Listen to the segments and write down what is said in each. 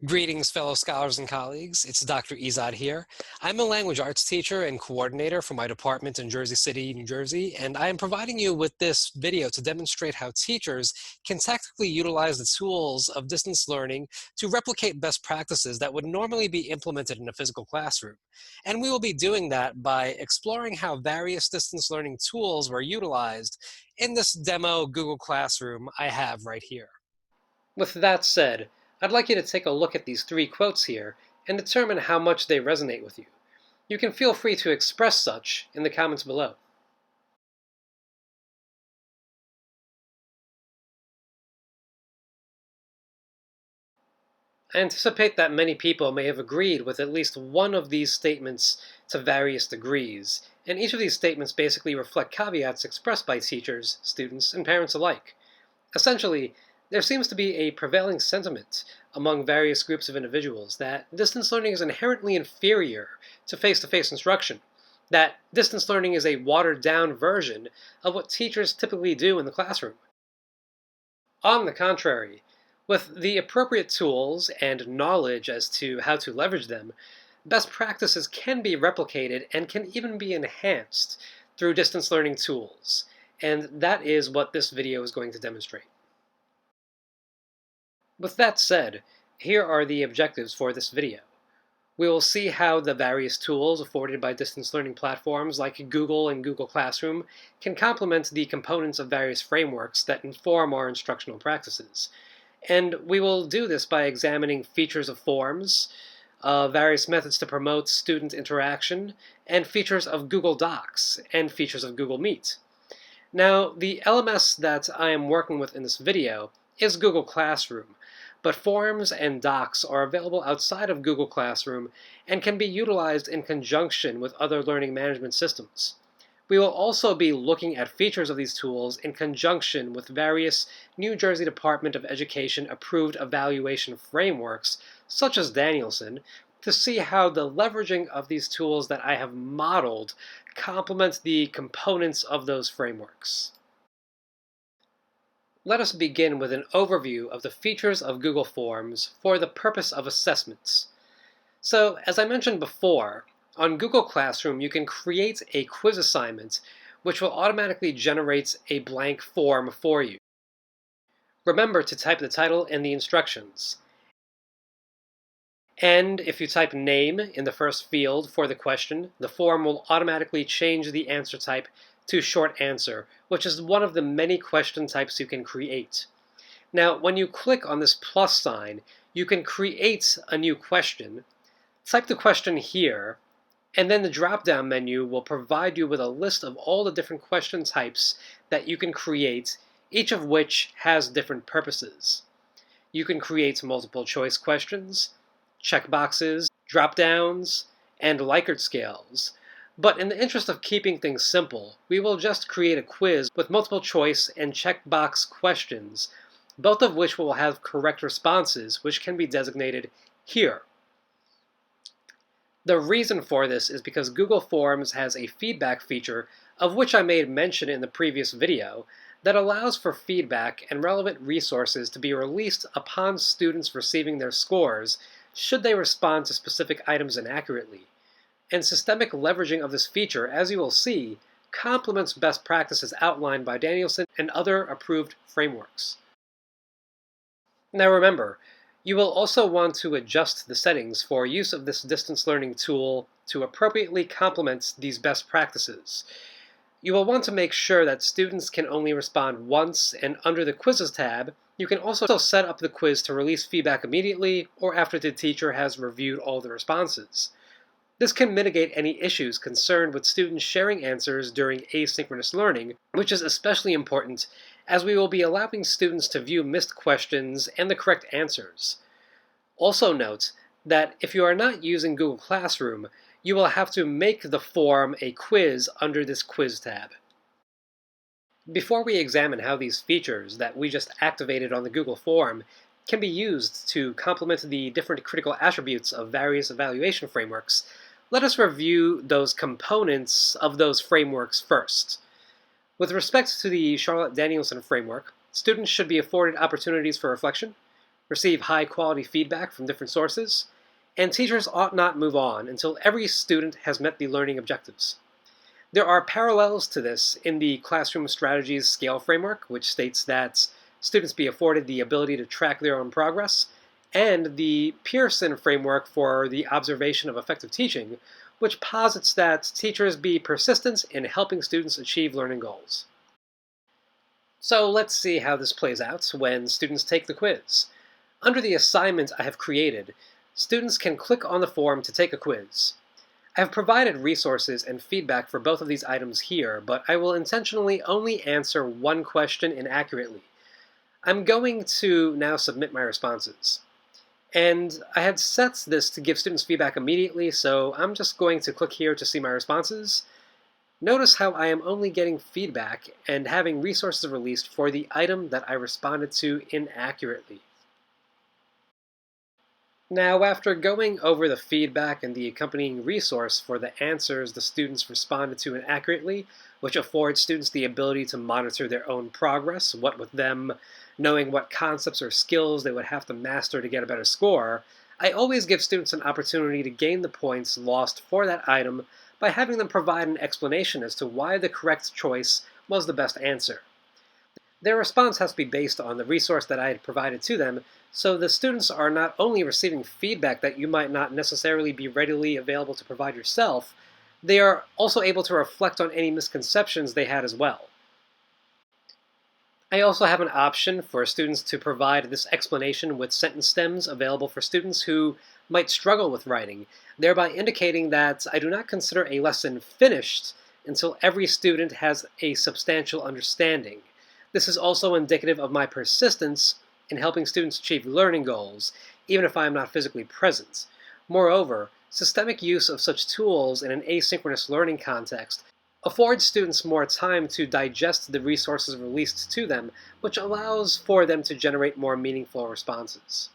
Greetings, fellow scholars and colleagues. It's Dr. Izad here. I'm a language arts teacher and coordinator for my department in Jersey City, New Jersey, and I am providing you with this video to demonstrate how teachers can tactically utilize the tools of distance learning to replicate best practices that would normally be implemented in a physical classroom. And we will be doing that by exploring how various distance learning tools were utilized in this demo Google Classroom I have right here. With that said, I'd like you to take a look at these three quotes here and determine how much they resonate with you. You can feel free to express such in the comments below. I anticipate that many people may have agreed with at least one of these statements to various degrees, and each of these statements basically reflect caveats expressed by teachers, students, and parents alike. Essentially, there seems to be a prevailing sentiment among various groups of individuals that distance learning is inherently inferior to face-to-face instruction, that distance learning is a watered-down version of what teachers typically do in the classroom. On the contrary, with the appropriate tools and knowledge as to how to leverage them, best practices can be replicated and can even be enhanced through distance learning tools. And that is what this video is going to demonstrate. With that said, here are the objectives for this video. We will see how the various tools afforded by distance learning platforms like Google and Google Classroom can complement the components of various frameworks that inform our instructional practices. And we will do this by examining features of forms, various methods to promote student interaction, and features of Google Docs, and features of Google Meet. Now, the LMS that I am working with in this video is Google Classroom, but Forms and Docs are available outside of Google Classroom and can be utilized in conjunction with other learning management systems. We will also be looking at features of these tools in conjunction with various New Jersey Department of Education approved evaluation frameworks, such as Danielson, to see how the leveraging of these tools that I have modeled complement the components of those frameworks. Let us begin with an overview of the features of Google Forms for the purpose of assessments. So, as I mentioned before, on Google Classroom you can create a quiz assignment which will automatically generate a blank form for you. Remember to type the title and the instructions. And if you type name in the first field for the question, the form will automatically change the answer type to short answer, which is one of the many question types you can create. Now, when you click on this plus sign, you can create a new question, type the question here, and then the drop-down menu will provide you with a list of all the different question types that you can create, each of which has different purposes. You can create multiple choice questions, checkboxes, drop-downs, and Likert scales. But in the interest of keeping things simple, we will just create a quiz with multiple choice and checkbox questions, both of which will have correct responses, which can be designated here. The reason for this is because Google Forms has a feedback feature, of which I made mention in the previous video, that allows for feedback and relevant resources to be released upon students receiving their scores should they respond to specific items inaccurately. And systemic leveraging of this feature, as you will see, complements best practices outlined by Danielson and other approved frameworks. Now remember, you will also want to adjust the settings for use of this distance learning tool to appropriately complement these best practices. You will want to make sure that students can only respond once, and under the Quizzes tab, you can also set up the quiz to release feedback immediately or after the teacher has reviewed all the responses. This can mitigate any issues concerned with students sharing answers during asynchronous learning, which is especially important as we will be allowing students to view missed questions and the correct answers. Also note that if you are not using Google Classroom, you will have to make the form a quiz under this Quiz tab. Before we examine how these features that we just activated on the Google form can be used to complement the different critical attributes of various evaluation frameworks, let us review those components of those frameworks first. With respect to the Charlotte Danielson framework, students should be afforded opportunities for reflection, receive high-quality feedback from different sources, and teachers ought not move on until every student has met the learning objectives. There are parallels to this in the Classroom Strategies Scale Framework, which states that students be afforded the ability to track their own progress, and the Pearson Framework for the Observation of Effective Teaching, which posits that teachers be persistent in helping students achieve learning goals. So let's see how this plays out when students take the quiz. Under the assignment I have created, students can click on the form to take a quiz. I have provided resources and feedback for both of these items here, but I will intentionally only answer one question inaccurately. I'm going to now submit my responses. And I had set this to give students feedback immediately, so I'm just going to click here to see my responses. Notice how I am only getting feedback and having resources released for the item that I responded to inaccurately. Now, after going over the feedback and the accompanying resource for the answers the students responded to inaccurately, which affords students the ability to monitor their own progress, what with them knowing what concepts or skills they would have to master to get a better score, I always give students an opportunity to gain the points lost for that item by having them provide an explanation as to why the correct choice was the best answer. Their response has to be based on the resource that I had provided to them, so the students are not only receiving feedback that you might not necessarily be readily available to provide yourself, they are also able to reflect on any misconceptions they had as well. I also have an option for students to provide this explanation with sentence stems available for students who might struggle with writing, thereby indicating that I do not consider a lesson finished until every student has a substantial understanding. This is also indicative of my persistence in helping students achieve learning goals, even if I am not physically present. Moreover, systemic use of such tools in an asynchronous learning context affords students more time to digest the resources released to them, which allows for them to generate more meaningful responses.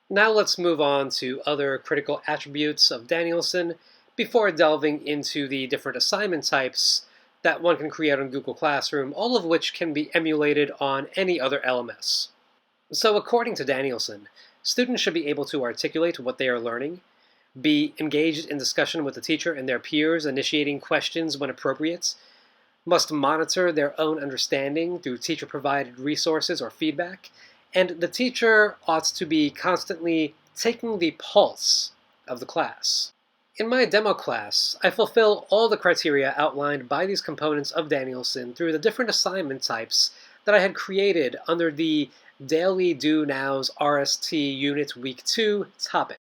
Now let's move on to other critical attributes of Danielson before delving into the different assignment types that one can create on Google Classroom, all of which can be emulated on any other LMS. So according to Danielson, students should be able to articulate what they are learning, be engaged in discussion with the teacher and their peers, initiating questions when appropriate, must monitor their own understanding through teacher-provided resources or feedback, and the teacher ought to be constantly taking the pulse of the class. In my demo class, I fulfill all the criteria outlined by these components of Danielson through the different assignment types that I had created under the Daily Do Now's RST Unit Week 2 topic.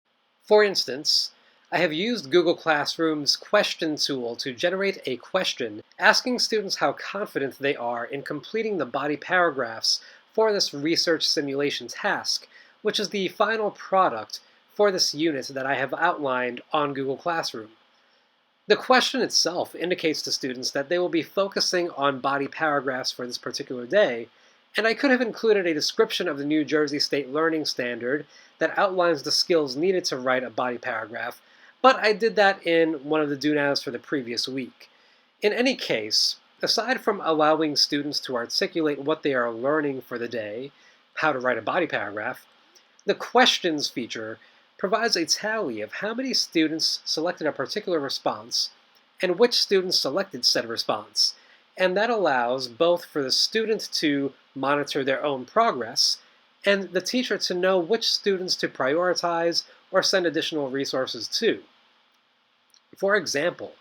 For instance, I have used Google Classroom's question tool to generate a question asking students how confident they are in completing the body paragraphs for this research simulation task, which is the final product for this unit that I have outlined on Google Classroom. The question itself indicates to students that they will be focusing on body paragraphs for this particular day, and I could have included a description of the New Jersey State Learning Standard that outlines the skills needed to write a body paragraph, but I did that in one of the do nows for the previous week. In any case, aside from allowing students to articulate what they are learning for the day, how to write a body paragraph, the questions feature provides a tally of how many students selected a particular response and which students selected said response, and that allows both for the student to monitor their own progress and the teacher to know which students to prioritize or send additional resources to. For example,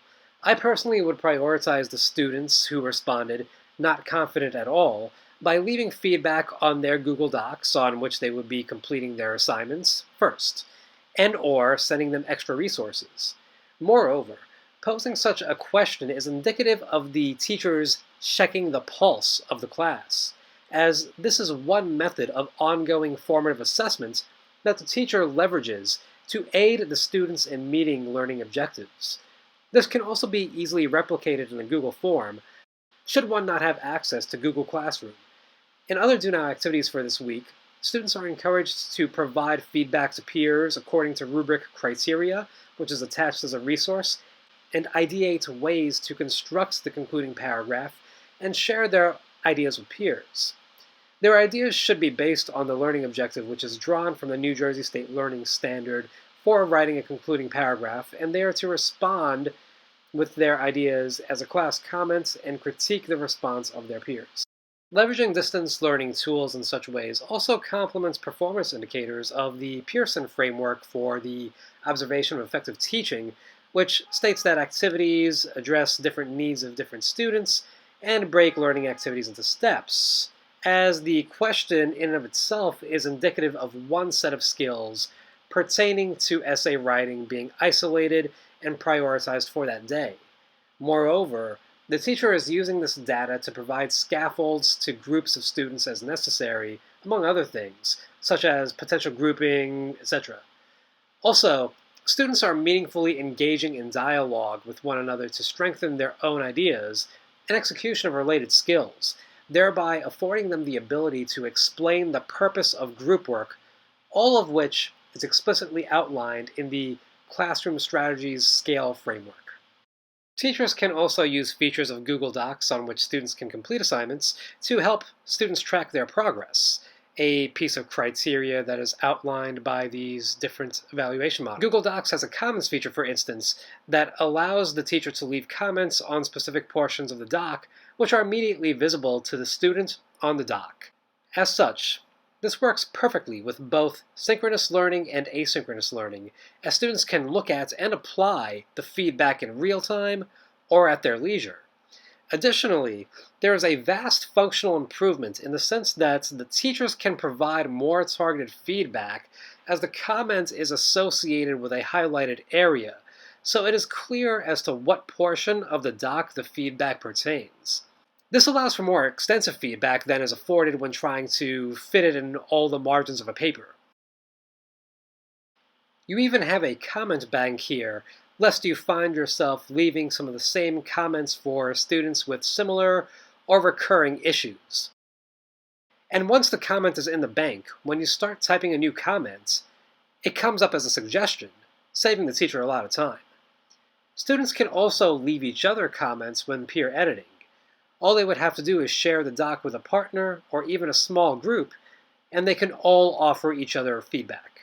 I personally would prioritize the students who responded not confident at all by leaving feedback on their Google Docs on which they would be completing their assignments first, and or sending them extra resources. Moreover, posing such a question is indicative of the teachers checking the pulse of the class, as this is one method of ongoing formative assessment that the teacher leverages to aid the students in meeting learning objectives. This can also be easily replicated in a Google form, should one not have access to Google Classroom. In other Do Now activities for this week, students are encouraged to provide feedback to peers according to rubric criteria, which is attached as a resource, and ideate ways to construct the concluding paragraph and share their ideas with peers. Their ideas should be based on the learning objective, which is drawn from the New Jersey State Learning Standard for writing a concluding paragraph, and they are to respond with their ideas as a class comment and critique the response of their peers. Leveraging distance learning tools in such ways also complements performance indicators of the Pearson framework for the observation of effective teaching, which states that activities address different needs of different students and break learning activities into steps, as the question in and of itself is indicative of one set of skills pertaining to essay writing being isolated and prioritized for that day. Moreover, the teacher is using this data to provide scaffolds to groups of students as necessary, among other things, such as potential grouping, etc. Also, students are meaningfully engaging in dialogue with one another to strengthen their own ideas and execution of related skills, thereby affording them the ability to explain the purpose of group work, all of which is explicitly outlined in the Classroom Strategies Scale framework. Teachers can also use features of Google Docs on which students can complete assignments to help students track their progress, a piece of criteria that is outlined by these different evaluation models. Google Docs has a comments feature, for instance, that allows the teacher to leave comments on specific portions of the doc, which are immediately visible to the student on the doc. As such, this works perfectly with both synchronous learning and asynchronous learning, as students can look at and apply the feedback in real time or at their leisure. Additionally, there is a vast functional improvement in the sense that the teachers can provide more targeted feedback as the comment is associated with a highlighted area, so it is clear as to what portion of the doc the feedback pertains. This allows for more extensive feedback than is afforded when trying to fit it in all the margins of a paper. You even have a comment bank here, lest you find yourself leaving some of the same comments for students with similar or recurring issues. And once the comment is in the bank, when you start typing a new comment, it comes up as a suggestion, saving the teacher a lot of time. Students can also leave each other comments when peer editing. All they would have to do is share the doc with a partner or even a small group, and they can all offer each other feedback.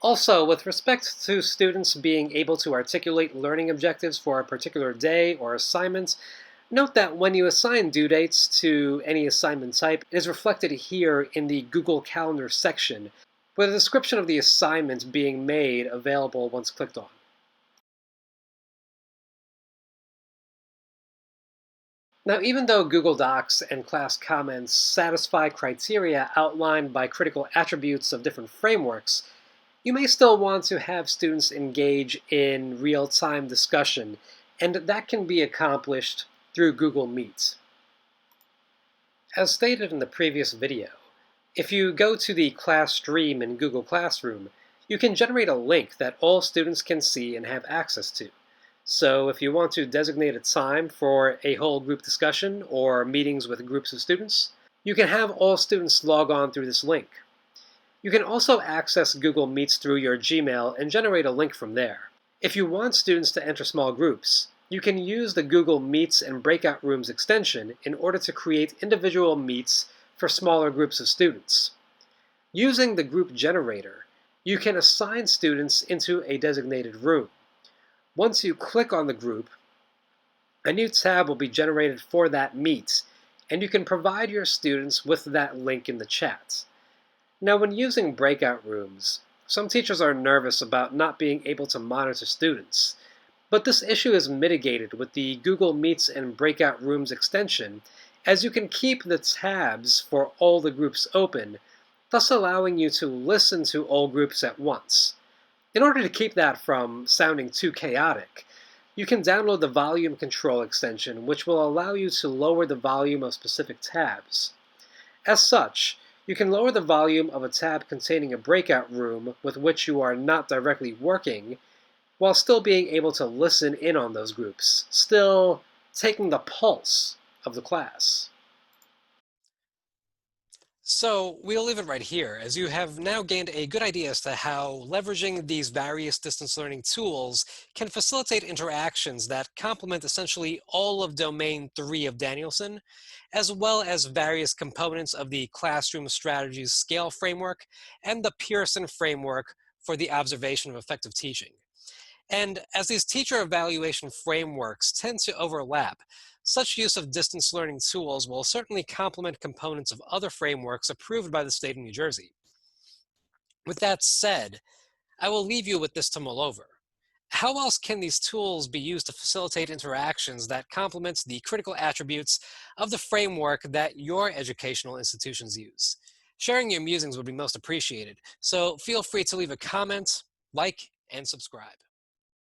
Also, with respect to students being able to articulate learning objectives for a particular day or assignment, note that when you assign due dates to any assignment type, it is reflected here in the Google Calendar section, with a description of the assignment being made available once clicked on. Now, even though Google Docs and class comments satisfy criteria outlined by critical attributes of different frameworks, you may still want to have students engage in real-time discussion, and that can be accomplished through Google Meet. As stated in the previous video, if you go to the class stream in Google Classroom, you can generate a link that all students can see and have access to. So if you want to designate a time for a whole group discussion or meetings with groups of students, you can have all students log on through this link. You can also access Google Meets through your Gmail and generate a link from there. If you want students to enter small groups, you can use the Google Meets and Breakout Rooms extension in order to create individual meets for smaller groups of students. Using the group generator, you can assign students into a designated room. Once you click on the group, a new tab will be generated for that meet, and you can provide your students with that link in the chat. Now, when using breakout rooms, some teachers are nervous about not being able to monitor students, but this issue is mitigated with the Google Meets and Breakout Rooms extension, as you can keep the tabs for all the groups open, thus allowing you to listen to all groups at once. In order to keep that from sounding too chaotic, you can download the volume control extension, which will allow you to lower the volume of specific tabs. As such, you can lower the volume of a tab containing a breakout room with which you are not directly working, while still being able to listen in on those groups, still taking the pulse of the class. So we'll leave it right here, as you have now gained a good idea as to how leveraging these various distance learning tools can facilitate interactions that complement essentially all of Domain 3 of Danielson, as well as various components of the Classroom Strategies Scale Framework and the Pearson Framework for the observation of effective teaching. And as these teacher evaluation frameworks tend to overlap, such use of distance learning tools will certainly complement components of other frameworks approved by the state of New Jersey. With that said, I will leave you with this to mull over. How else can these tools be used to facilitate interactions that complement the critical attributes of the framework that your educational institutions use? Sharing your musings would be most appreciated, so feel free to leave a comment, like, and subscribe.